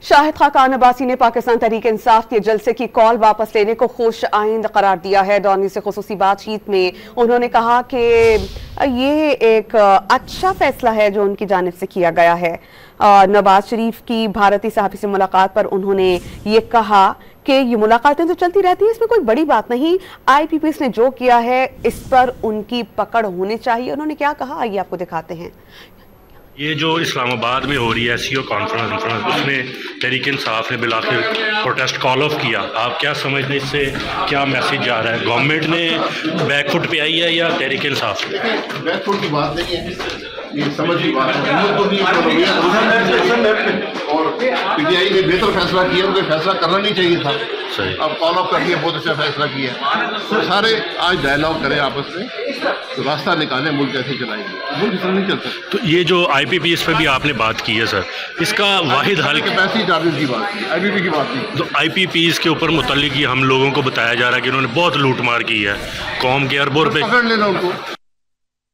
शाहिद खाकान अब्बासी ने पाकिस्तान तहरीक इंसाफ के जलसे की कॉल वापस लेने को खुश आइंद करार दिया है। डॉनी से खुसूसी बातचीत में उन्होंने कहा कि ये एक अच्छा फैसला है जो उनकी जानिब से किया गया है। नवाज शरीफ की भारतीय सहाफ़ी से मुलाकात पर उन्होंने ये कहा कि ये मुलाकातें तो चलती रहती हैं, इसमें कोई बड़ी बात नहीं। IPPs ने जो किया है इस पर उनकी पकड़ होनी चाहिए। उन्होंने क्या कहा, आइए आपको दिखाते हैं। ये जो इस्लामाबाद में हो रही है SCO कॉन्फ्रेंस, उसमें तहरीक इंसाफ ने बिलाखिर प्रोटेस्ट कॉल ऑफ किया। आप क्या समझते हैं, इससे क्या मैसेज जा रहा है? गवर्नमेंट ने बैकफुट पे आई है या तहरीक इंसाफ? बैकफुट की बात नहीं है, ये समझ की बात है। और PTI ने बेहतर फैसला किया, उनको फैसला करना नहीं चाहिए था। अब कॉल ऑफ कर दिया, बहुत अच्छा फैसला किया। तो सारे आज डायलॉग करें आपस में, तो रास्ता निकालें, मुल्क कैसे चलाएंगे। मुल्क इतना नहीं चल सकता। तो ये जो IPPs पे भी आपने बात की है सर, इसका वाहिद हल कैपेसिटी चार्जेस की बात की, IPP की बात नहीं। तो IPPs के ऊपर मुतल्लिक हम लोगों को बताया जा रहा है कि उन्होंने बहुत लूट मार की है, कौम के अरबों रुपए। पकड़ लेना उनको।